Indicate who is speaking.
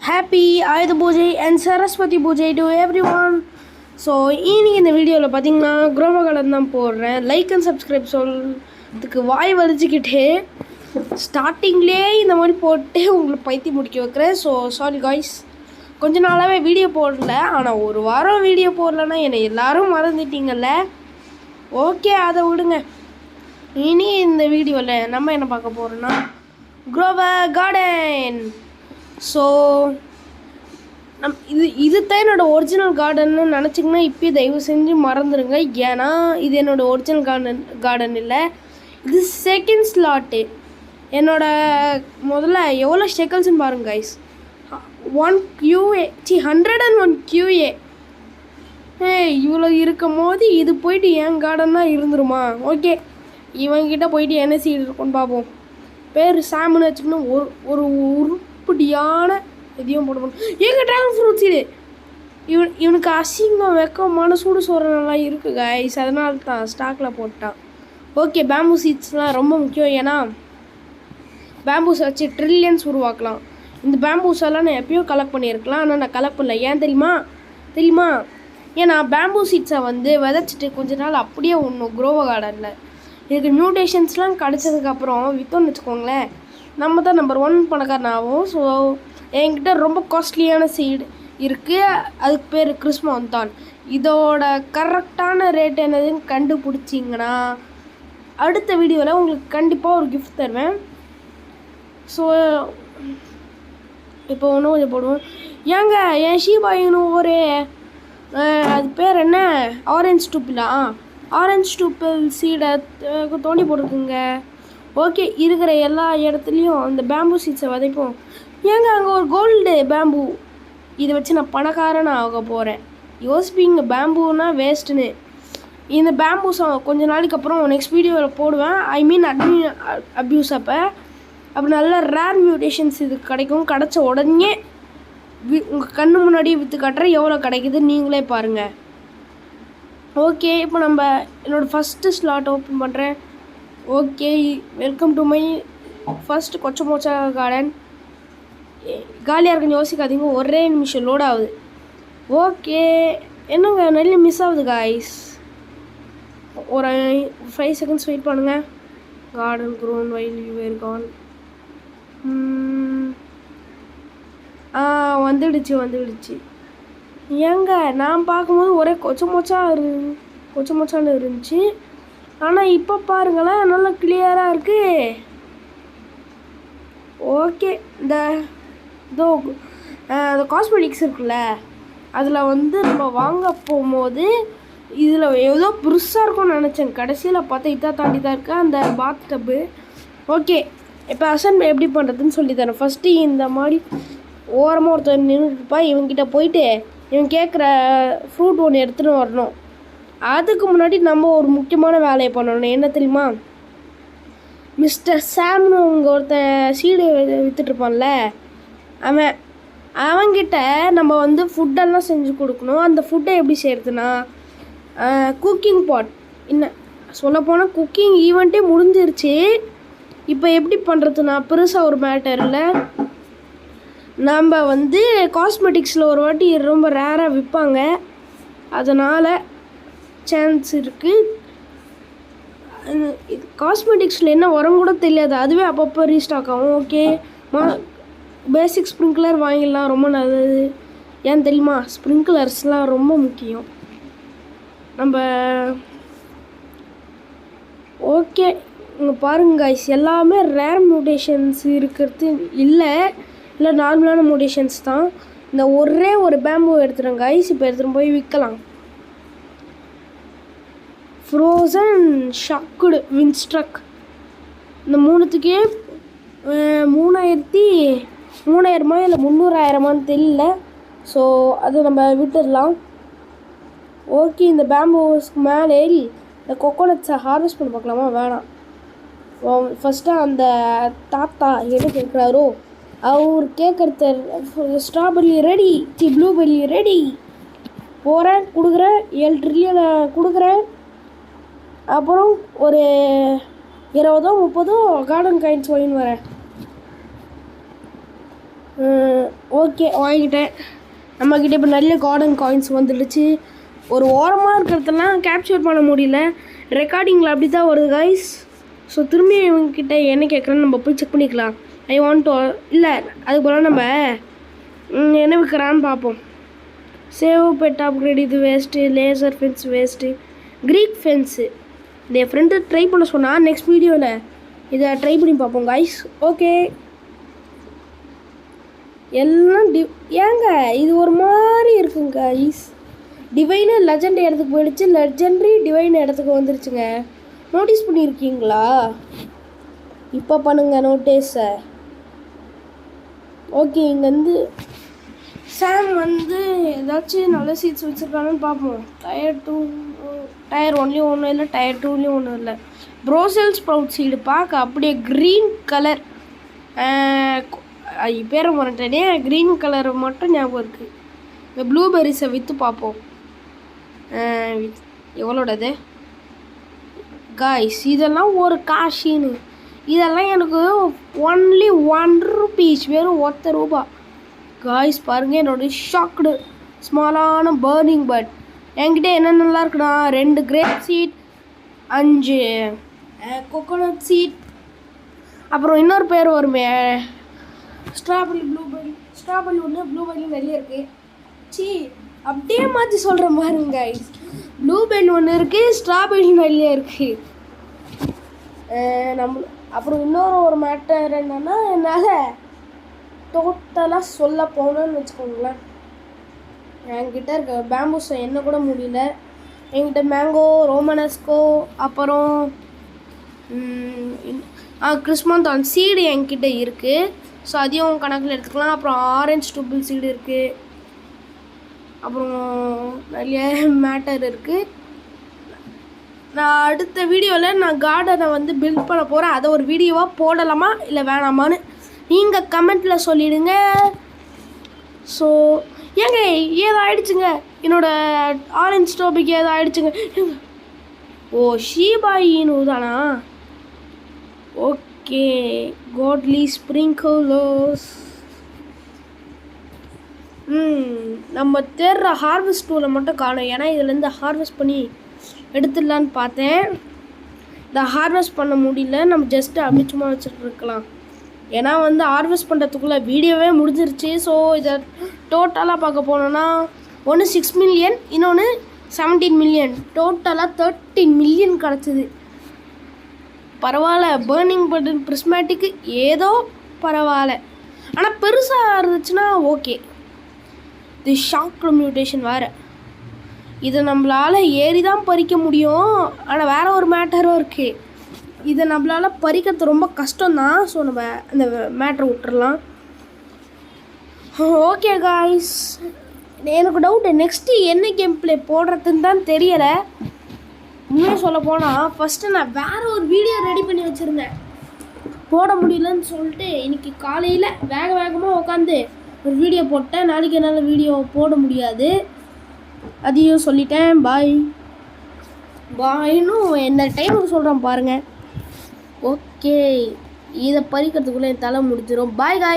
Speaker 1: Happy ஆயுத பூஜை and Saraswati பூஜை டு எவ்ரி ஒன். ஸோ இன்னைக்கு இந்த வீடியோவில் பார்த்தீங்கன்னா குரோவ கார்டன் தான் போடுறேன். லைக் அண்ட் சப்ஸ்கிரைப் சொல்றதுக்கு வாய் வலிச்சுக்கிட்டே ஸ்டார்டிங்லேயே இந்த மாதிரி போட்டு உங்களை பைத்தி முடிக்க வைக்கிறேன். ஸோ சாரி காய்ஸ், கொஞ்ச நாளாகவே வீடியோ போடல. ஆனால் ஒரு வாரம் வீடியோ போடலன்னா என்னை எல்லோரும் மறந்துட்டீங்கல்ல. ஓகே, அதை விடுங்க. இனி இந்த வீடியோவில் நம்ம என்ன பார்க்க போகிறோன்னா குரோவ கார்டன். ஸோ இது தான் என்னோடய ஒரிஜினல் கார்டன்னு நினச்சிங்கன்னா இப்போயே தயவு செஞ்சு மறந்துடுங்க. ஏன்னா இது என்னோடய ஒரிஜினல் கார்டன் இல்லை, இது செகண்ட் ஸ்லாட்டு. முதல்ல எவ்வளோ ஷெக்கல்ஸ்ன்னு பாருங்க கைஸ். 101 QA. இவ்வளோ இருக்கும் போது இது போயிட்டு என் கார்டன் தான் இருந்துருமா? ஓகே, இவங்கிட்ட போயிட்டு என்ன சீடு இருக்குன்னு பார்ப்போம். பேர் சாம்னு வச்சுக்கணும். ஒரு உருப்படியான எதையும் போடணும். எங்க ட்ராகன் ஃப்ரூட் சீடு இவனுக்கு அசிங்கம் வெக்கமான சூடு சோறனெல்லாம் இருக்குது கைஸ், அதனால தான் ஸ்டாக்கில் போட்டான். ஓகே, பேம்பூ சீட்ஸ்லாம் ரொம்ப முக்கியம். ஏன்னா பேம்பூஸை வச்சு ட்ரில்லியன்ஸ் உருவாக்கலாம். இந்த பேம்பூஸெல்லாம் நான் எப்பயும் கலெக்ட் பண்ணியிருக்கலாம், ஆனால் நான் கலெக்ட் பண்ணல. ஏன் தெரியுமா? ஏன்னா பேம்பூ சீட்ஸை விதைச்சிட்டு கொஞ்ச நாள் அப்படியே ஒன்றும் குரோவ கார்டனில் இதுக்கு மியூட்டேஷன்ஸ்லாம் கிடச்சதுக்கப்புறம் விற்றோன்னு வச்சுக்கோங்களேன், நம்ம தான் நம்பர் 1 பணக்காரன் ஆகும். ஸோ என்கிட்ட ரொம்ப காஸ்ட்லியான சீடு இருக்குது, அதுக்கு பேர் கிறிஸ்மோந்தான். இதோட கரெக்டான ரேட் என்னதுன்னு கண்டுபிடிச்சிங்கன்னா அடுத்த வீடியோவில் உங்களுக்கு கண்டிப்பாக ஒரு கிஃப்ட் தருவேன். ஸோ இப்போ ஒன்று கொஞ்சம் போடுவோம். ஏங்க என் ஷீபாயினும் ஒரு அது பேர் என்ன, ஆரஞ்ச் டூப்பிலா? ஆரஞ்ச் டூப்பிள் சீடை தோண்டி போட்டுருக்குங்க. ஓகே, இருக்கிற எல்லா இடத்துலையும் அந்த பேம்பூ சீட்ஸை விதைப்போம். ஏங்க அங்கே ஒரு கோல்டு பேம்பூ, இதை வச்சு நான் பணக்காரனாக ஆக போகிறேன். யோசிப்பீங்க பேம்பூனா வேஸ்ட்டுன்னு. இந்த பேம்பூஸை கொஞ்ச நாளைக்கு அப்புறம் நெக்ஸ்ட் வீடியோவில் போடுவேன். ஐ மீன் அப்யூஸ் அப்போ நல்ல ரேர் மியூட்டேஷன்ஸ் இது கிடைக்கும். கிடச்ச உடனே உங்கள் கண்ணு முன்னாடியே விற்று காட்டுறேன். எவ்வளோ கிடைக்குது நீங்களே பாருங்கள். ஓகே, இப்போ நம்ம என்னோடய ஃபஸ்ட்டு ஸ்லாட் ஓப்பன் பண்ணுறேன். Okay, welcome to my first கொச்சமோச்சா கார்டன். காலியாக இருக்குன்னு யோசிக்காதீங்க, ஒரே நிமிஷம் லோட் ஆகுது. ஓகே, என்னங்க நிறைய மிஸ் ஆகுது காய்ஸ், ஒரு 5 செகண்ட்ஸ் வெயிட் பண்ணுங்கள். கார்டன் க்ரோன் வைல் யூ வேர் கான். வந்துடுச்சு. ஏங்க நான் பார்க்கும்போது ஒரே கொச்சமோச்சான்னு இருந்துச்சு. ஆனால் இப்போ பாருங்களேன், நல்லா கிளியராக இருக்குது. ஓகே, இந்த காஸ்மெட்டிக்ஸ் இருக்குல்ல, அதில் நம்ம வாங்க போகும்போது இதில் ஏதோ புதுசாக இருக்கும்னு நினச்சேன். கடைசியில் பார்த்தா இதை தாண்டி தான் இருக்குது அந்த பாத் டப்பு. ஓகே, இப்போ அசன் எப்படி பண்ணுறதுன்னு சொல்லித்தரேன். ஃபஸ்ட்டு இந்த மாதிரி ஓரமாக ஒருத்தர் நின்றுப்பா, இவங்கிட்ட போயிட்டு இவன் கேட்குற ஃப்ரூட் ஒன்று எடுத்துகிட்டு வரணும். அதுக்கு முன்னாடி நம்ம ஒரு முக்கியமான வேலையை பண்ணணும். என்ன தெரியுமா? மிஸ்டர் சாம்னு உங்கள் ஒருத்தன் சீடு விற்றுட்ருப்பான்ல, அவன்கிட்ட நம்ம ஃபுட்டெல்லாம் செஞ்சு கொடுக்கணும். அந்த ஃபுட்டை எப்படி செய்கிறதுனா, குக்கிங் பாட். இன்னும் சொல்லப்போனால் குக்கிங் ஈவெண்ட்டே முடிஞ்சிருச்சு. இப்போ எப்படி பண்ணுறதுனா, பெருசாக ஒரு மேட்டர் இல்லை. நம்ம காஸ்மெட்டிக்ஸில் ஒரு வாட்டி ரொம்ப ரேராக விற்பாங்க, அதனால் சான்ஸ் இருக்குது. காஸ்மெட்டிக்ஸில் என்ன வரும் கூட தெரியாது, அதுவே அப்பப்போ ரீஸ்டாக் ஆகும். ஓகே, பேசிக் ஸ்ப்ரிங்க்லர் வாங்கிடலாம், ரொம்ப நல்லது. ஏன் தெரியுமா? ஸ்ப்ரிங்க்லர்ஸ்லாம் ரொம்ப முக்கியம். ஓகே, இங்கே பாருங்க கைஸ், எல்லாமே ரேர் மியூட்டேஷன்ஸ் இருக்கிறது இல்லை நார்மலான மியூட்டேஷன்ஸ் தான். இந்த ஒரே ஒரு பேம்பூ எடுத்துகிறேன் கைஸ், இப்போ எடுத்துகிட்டு போய் விற்கலாம். ஃப்ரோசன் ஷாக்குடு வின்ஸ்ட்ரக், இந்த மூணுத்துக்கே 3000 இல்லை 300,000 தெரியல. ஸோ அது நம்ம விட்டுடலாம். ஓகே, இந்த பேம்பூஸ்க்கு மேலே ஏறி இந்த கொக்கோனட்ஸை ஹார்வெஸ்ட் பண்ணி பார்க்கலாமா? வேணாம். ஃபஸ்ட்டு அந்த தாத்தா என்ன கேட்குறாரோ அவர் கேட்குறது, ஸ்ட்ராபெர்ரி ரெடி, ப்ளூபெர்ரி ரெடி, போகிறேன், கொடுக்குறேன், 7 ட்ரில்லியனை கொடுக்குறேன். அப்புறம் ஒரு 20-30 கார்டன் காயின்ஸ் வாங்கின்னு வரேன். ஓகே வாங்கிட்டேன். நம்மக்கிட்ட இப்போ நிறைய கார்டன் காயின்ஸ் வந்துடுச்சு. ஒரு ஓரமாக இருக்கிறதெல்லாம் கேப்சர் பண்ண முடியல, ரெக்கார்டிங்கில் அப்படி தான் வருது கைஸ். ஸோ திரும்பி இவங்ககிட்ட என்ன கேட்குறேன்னு நம்ம போய் செக் பண்ணிக்கலாம். ஐ வாண்ட் டு இல்லை அதுக்கு போல் நம்ம என்ன விற்கிறான்னு பார்ப்போம். சேவ் பெட் அப்கிரேட் இது வேஸ்ட்டு, லேசர் ஃபென்ஸ் வேஸ்ட்டு, க்ரீக் ஃபென்ஸு இந்த என் ஃப்ரெண்டு ட்ரை பண்ண சொன்னால் நெக்ஸ்ட் வீடியோவில் இதை ட்ரை பண்ணி பார்ப்போம் கைஸ். ஓகே எல்லாம் ஏங்க இது ஒரு மாதிரி இருக்குங்க கைஸ். டிவைனு லெஜண்ட் இடத்துக்கு போயிடுச்சு, லெஜெண்டரி டிவைன் இடத்துக்கு வந்துருச்சுங்க. நோட்டீஸ் பண்ணியிருக்கீங்களா? இப்போ பண்ணுங்க நோட்டீஸை. ஓகே இங்கே வந்து சாம் வந்து ஏதாச்சும் நல்ல சீட்ஸ் வச்சுருக்காங்கன்னு பார்ப்போம். டயர் 1லேயும் ஒன்றும் இல்லை, டயர் 2லேயும் ஒன்றும் இல்லை. ப்ரோசெல் ஸ்ப்ரவுட் சீடு பார்க்க அப்படியே க்ரீன் கலர், பேரை மறந்துட்டேனே, க்ரீன் கலர் மட்டும் ஞாபகம் இருக்குது. இந்த ப்ளூபெர்ரிஸை விற்று பார்ப்போம் எவ்வளோடது காய்ஸ். இதெல்லாம் ஒரு காஷின்னு, இதெல்லாம் எனக்கு ஒன்லி 1 rupees, வெறும் 1 ரூபா காய்ஸ். பாருங்கள் என்னோடய ஷாக்டு ஸ்மாலான பர்னிங் பட். என்கிட்ட என்னென்னலாம் இருக்குன்னா 2 கிரேப் சீட், 5 கோகோனட் சீட், அப்புறம் இன்னொரு பேர் வருமே ஸ்ட்ராபெரி ப்ளூபெர்ரி, ஸ்ட்ராபெரி ஒன்று ப்ளூபெர்ரி நிறைய இருக்குது. சி அப்படியே மாற்றி சொல்கிற மாதிரிங்க கைஸ். ப்ளூபெர்ரி ஒன்று இருக்குது, ஸ்ட்ராபெரி நிறைய இருக்குது. அப்புறம் இன்னொரு ஒரு மேட்டர் என்னென்னா, என்னால் டோட்டலாக சொல்ல போகணுன்னு வச்சுக்கோங்களேன். என்கிட்ட இருக்க பேம்பூஸை என்ன கூட முடியல. என்கிட்ட மேங்கோ, ரோமனஸ்கோ, அப்புறம் கிறிஸ்மந்தான் சீடு என்கிட்ட இருக்குது. ஸோ அதையும் கணக்கில் எடுத்துக்கலாம். அப்புறம் ஆரஞ்சு டூபிள் சீடு இருக்குது. அப்புறம் நிறைய மேட்டர் இருக்குது. நான் அடுத்த வீடியோவில் நான் கார்டனை வந்து பில்ட் பண்ண போகிறேன். அதை ஒரு வீடியோவாக போடலாமா இல்லை வேணாமான்னு நீங்கள் கமெண்ட்டில் சொல்லிவிடுங்க. ஸோ ஏங்க ஏதோ ஆயிடுச்சுங்க, என்னோடய ஆரஞ்ச் டாபிக் ஏதோ ஆயிடுச்சுங்க. ஓ ஷீபா ஈனு தானா? ஓகே கோட்லி ஸ்ப்ரிங்கலர்ஸ். நம்ம தேடுற ஹார்வெஸ்ட் டூலை மட்டும் காணும். ஏன்னா இதுலேருந்து ஹார்வெஸ்ட் பண்ணி எடுத்துடலான்னு பார்த்தேன். இதை ஹார்வெஸ்ட் பண்ண முடியல. நம்ம ஜஸ்ட்டு அப்படி சும்மா வச்சுட்டு இருக்கலாம். ஏன்னா வந்து ஹார்வெஸ்ட் பண்ணுறதுக்குள்ளே வீடியோவே முடிஞ்சிருச்சு. ஸோ இதை டோட்டலாக பார்க்க போனோன்னா ஒன்று 6 மில்லியன், இன்னொன்று 17 மில்லியன், டோட்டலாக 13 மில்லியன் கிடச்சிது. பரவாயில்ல, பர்னிங் பட்டன் ப்ரிஸ்மேட்டிக்கு ஏதோ பரவாயில்ல. ஆனால் பெருசாக இருந்துச்சுன்னா ஓகே. இது ஷாக் மியூட்டேஷன் வேறு, இதை நம்மளால் ஏறி தான் பறிக்க முடியும். ஆனால் வேறு ஒரு மேட்டரும் இருக்குது, இதை நம்மளால் பறிக்கிறது ரொம்ப கஷ்டம்தான். ஸோ நம்ம அந்த மேட்டரை விட்டுறலாம். ஓகே காய்ஸ், எனக்கு டவுட்டு நெக்ஸ்ட்டு என்ன கேம் ப்ளே போடுறதுன்னு தான் தெரியலை. உண்மையாக சொல்ல போனால் ஃபஸ்ட்டு நான் வேறு ஒரு வீடியோ ரெடி பண்ணி வச்சுருந்தேன், போட முடியலன்னு சொல்லிட்டு இன்றைக்கி காலையில் வேகமாக உட்காந்து ஒரு வீடியோ போட்டேன். நாளைக்கு என்னால் வீடியோ போட முடியாது, அதையும் சொல்லிட்டேன். பாய்னு என்ன டைமுக்கு சொல்கிறேன் பாருங்கள். ஓகே, இதை பறிக்கிறதுக்குள்ளே என் தலை முடிஞ்சிடும். பாய் காய்.